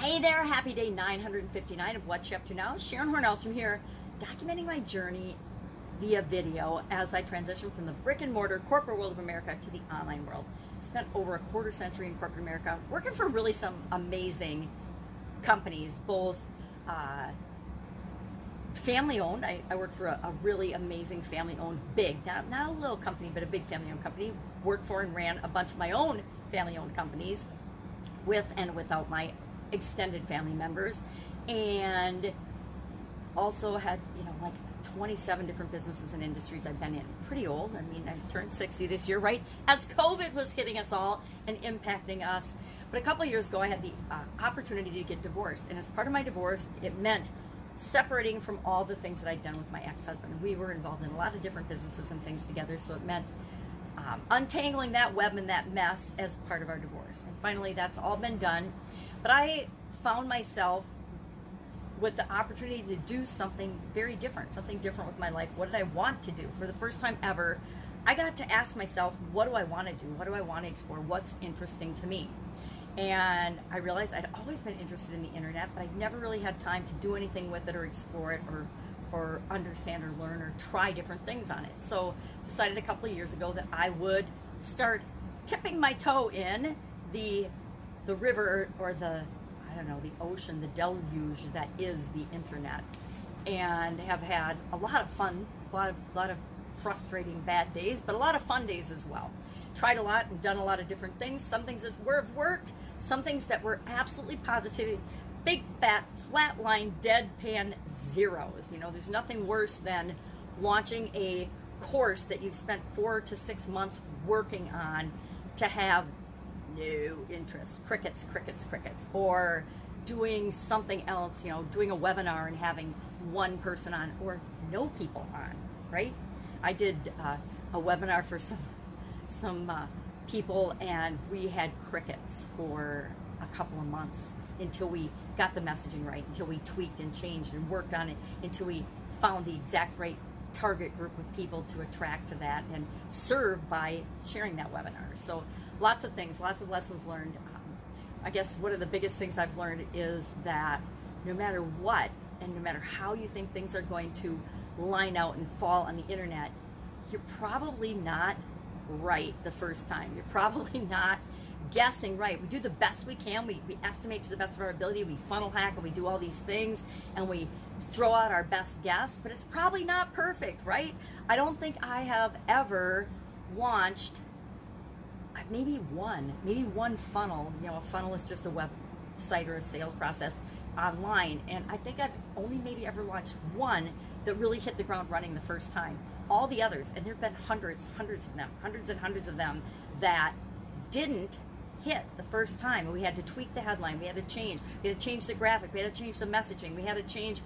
Hey there, happy day 959 of Whatcha Up To Now. Sharon Horne-Ellstrom here, documenting my journey via video as I transition from the brick and mortar corporate world of America to the online world. I spent over a quarter century in corporate America working for really some amazing companies, both family-owned. I worked for a really amazing family-owned, big, not a little company, but a big family-owned company. Worked for and ran a bunch of my own family-owned companies with and without my extended family members, and also had, like 27 different businesses and industries I've been in. Pretty old. I mean, I turned 60 this year, right as COVID was hitting us all and impacting us. But a couple of years ago, I had the opportunity to get divorced, and as part of my divorce, it meant separating from all the things that I'd done with my ex-husband. We were involved in a lot of different businesses and things together, so it meant untangling that web and that mess as part of our divorce. And finally, that's all been done. But I found myself with the opportunity to do something very different, something different with my life. What did I want to do? For the first time ever, I got to ask myself, what do I want to do? What do I want to explore? What's interesting to me? And I realized I'd always been interested in the internet, but I'd never really had time to do anything with it or explore it or understand or learn or try different things on it. So decided a couple of years ago that I would start tipping my toe in the river or the ocean, the deluge that is the internet, and have had a lot of fun, a lot of frustrating bad days, but a lot of fun days as well. Tried a lot and done a lot of different things. Some things that have worked, some things that were absolutely positive, big fat flatline deadpan zeros. There's nothing worse than launching a course that you've spent 4 to 6 months working on to have no interest, crickets, or doing something else, doing a webinar and having one person on or no people on, right? I did a webinar for some people, and we had crickets for a couple of months until we got the messaging right, until we tweaked and changed and worked on it, until we found the exact right target group of people to attract to that and serve by sharing that webinar. So lots of things, lots of lessons learned. I guess one of the biggest things I've learned is that no matter what and no matter how you think things are going to line out and fall on the internet, you're probably not right the first time. You're probably not guessing right. We do the best we can. We estimate to the best of our ability. We funnel hack and we do all these things and we throw out our best guess, but it's probably not perfect, right? I don't think I have ever launched maybe one funnel. A funnel is just a website or a sales process online, and I think I've only maybe ever launched one that really hit the ground running the first time. All the others, and there have been hundreds and hundreds of them that didn't hit the first time. We had to tweak the headline, we had to change the graphic, we had to change the messaging, we had to change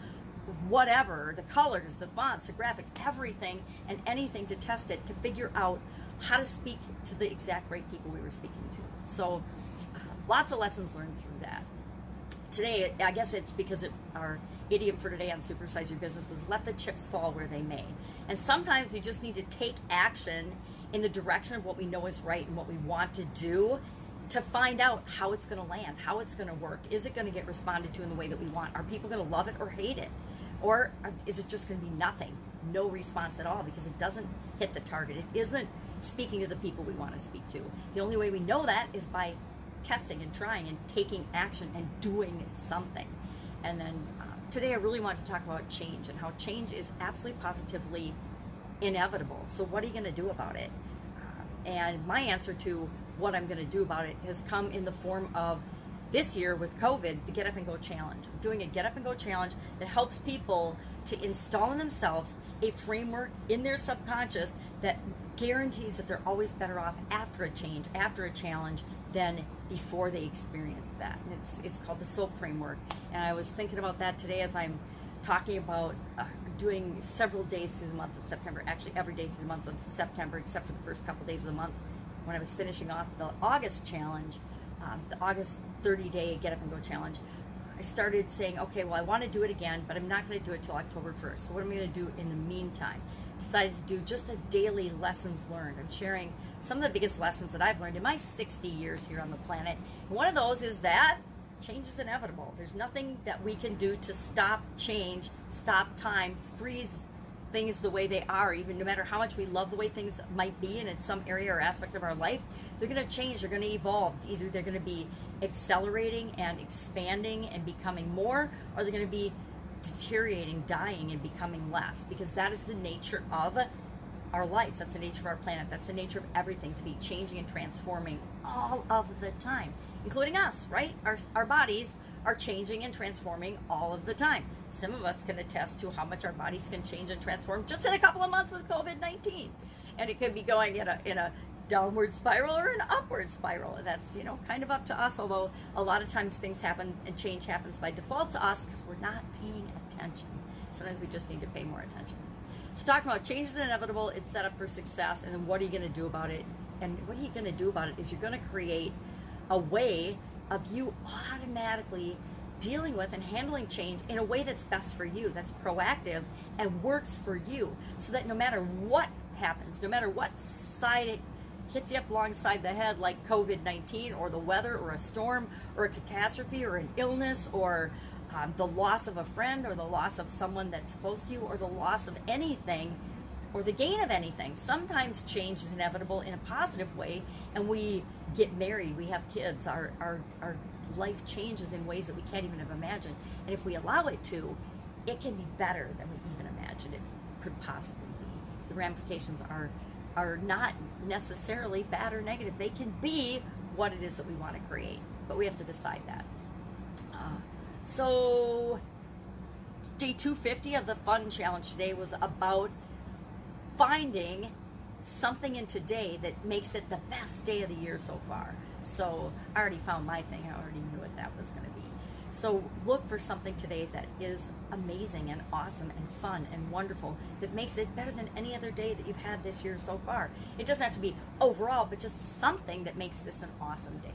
whatever, the colors, the fonts, the graphics, everything and anything to test it, to figure out how to speak to the exact right people we were speaking to. So lots of lessons learned through that. Today, I guess it's because our idiom for today on Supersize Your Business was let the chips fall where they may. And sometimes we just need to take action in the direction of what we know is right and what we want to do, to find out how it's going to land, how it's going to work. Is it going to get responded to in the way that we want? Are people going to love it or hate it? Or is it just going to be nothing? No response at all, because it doesn't hit the target. It isn't speaking to the people we want to speak to. The only way we know that is by testing and trying and taking action and doing something. And then today I really want to talk about change and how change is absolutely positively inevitable. So what are you going to do about it? And my answer to what I'm going to do about it has come in the form of this year with COVID, the Get Up and Go Challenge. I'm doing a Get Up and Go Challenge that helps people to install in themselves a framework in their subconscious that guarantees that they're always better off after a change, after a challenge, than before they experience that. And it's called the SOAP framework. And I was thinking about that today as I'm talking about doing several days through the month of September, actually every day through the month of September, except for the first couple days of the month when I was finishing off the August challenge, the August 30-day Get Up and Go Challenge. I started saying, okay, well, I want to do it again, but I'm not going to do it till October 1st. So what am I going to do in the meantime? Decided to do just a daily lessons learned. I'm sharing some of the biggest lessons that I've learned in my 60 years here on the planet. And one of those is that change is inevitable. There's nothing that we can do to stop change, stop time, freeze things the way they are, even no matter how much we love the way things might be and in some area or aspect of our life. They're going to change, they're going to evolve. Either they're going to be accelerating and expanding and becoming more, or they're going to be deteriorating, dying, and becoming less, because that is the nature of our lives. That's the nature of our planet. That's the nature of everything, to be changing and transforming all of the time, including us, right? Our bodies are changing and transforming all of the time. Some of us can attest to how much our bodies can change and transform just in a couple of months with COVID-19. And it could be going in a downward spiral or an upward spiral. That's, kind of up to us, although a lot of times things happen and change happens by default to us because we're not paying attention. Sometimes we just need to pay more attention. So talking about change is inevitable, it's set up for success, and then what are you going to do about it? And what are you going to do about it is you're going to create a way of you automatically dealing with and handling change in a way that's best for you, that's proactive and works for you, so that no matter what happens, no matter what side it hits you up alongside the head, like COVID-19 or the weather or a storm or a catastrophe or an illness or the loss of a friend or the loss of someone that's close to you or the loss of anything or the gain of anything. Sometimes change is inevitable in a positive way, and we get married, we have kids, our life changes in ways that we can't even have imagined. And if we allow it to, it can be better than we even imagined it could possibly be. The ramifications are not necessarily bad or negative. They can be what it is that we want to create, but we have to decide that. So day 250 of the fun challenge today was about finding something in today that makes it the best day of the year so far. So I already found my thing. I already knew what that was going to be. So look for something today that is amazing and awesome and fun and wonderful, that makes it better than any other day that you've had this year so far. It doesn't have to be overall, but just something that makes this an awesome day.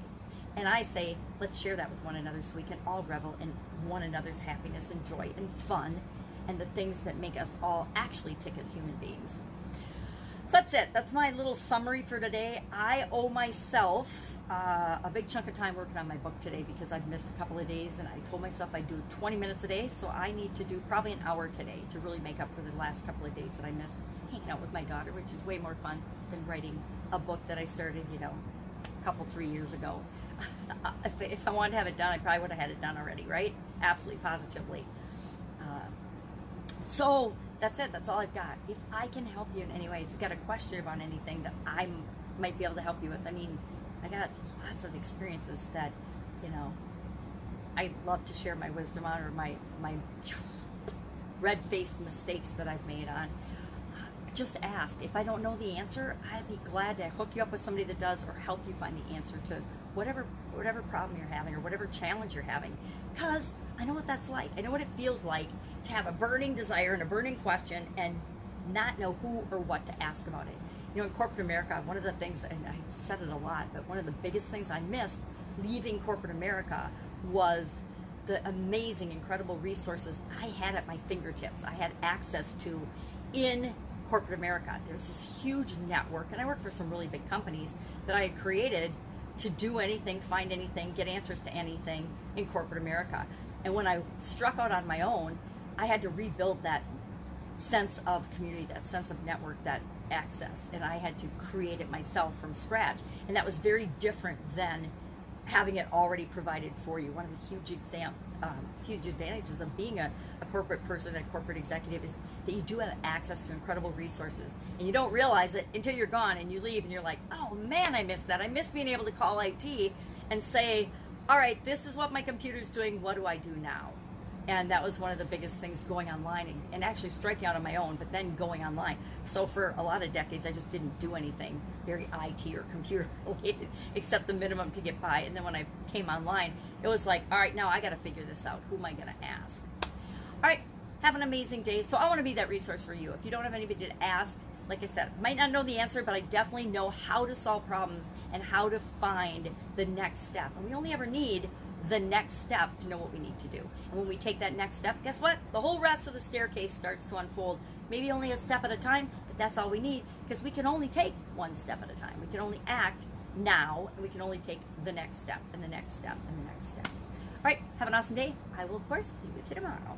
And I say, let's share that with one another so we can all revel in one another's happiness and joy and fun and the things that make us all actually tick as human beings. So that's it. That's my little summary for today. I owe myself a big chunk of time working on my book today because I've missed a couple of days, and I told myself I'd do 20 minutes a day, so I need to do probably an hour today to really make up for the last couple of days that I missed hanging out with my daughter, which is way more fun than writing a book that I started, a couple, 3 years ago. If I wanted to have it done, I probably would have had it done already, right? Absolutely, positively. So that's it. That's all I've got. If I can help you in any way, if you've got a question about anything that I might be able to help you with, I got lots of experiences that, I love to share my wisdom on, or my red-faced mistakes that I've made on. Just ask. If I don't know the answer, I'd be glad to hook you up with somebody that does, or help you find the answer to whatever problem you're having or whatever challenge you're having. Because I know what that's like. I know what it feels like to have a burning desire and a burning question and not know who or what to ask about it. In corporate America, one of the things, and I said it a lot, but one of the biggest things I missed leaving corporate America was the amazing, incredible resources I had at my fingertips. I had access to in corporate America. There's this huge network, and I work for some really big companies that I had created to do anything, find anything, get answers to anything in corporate America. And when I struck out on my own, I had to rebuild that sense of community, that sense of network, that access, and I had to create it myself from scratch. And that was very different than having it already provided for you. One of the huge advantages of being a corporate person, a corporate executive, is that you do have access to incredible resources, and you don't realize it until you're gone and you leave and you're like, oh man, I missed that. I miss being able to call IT and say, all right, this is what my computer's doing, what do I do now? And that was one of the biggest things, going online and actually striking out on my own, but then going online. So for a lot of decades, I just didn't do anything very IT or computer related, except the minimum to get by. And then when I came online, it was like, all right, now I got to figure this out. Who am I going to ask? All right, have an amazing day. So I want to be that resource for you. If you don't have anybody to ask, like I said, I might not know the answer, but I definitely know how to solve problems and how to find the next step. And we only ever need the next step to know what we need to do. And when we take that next step, guess what? The whole rest of the staircase starts to unfold. Maybe only a step at a time, but that's all we need, because we can only take one step at a time. We can only act now, and we can only take the next step and the next step and the next step. an awesome day. I will, of course, be with you tomorrow.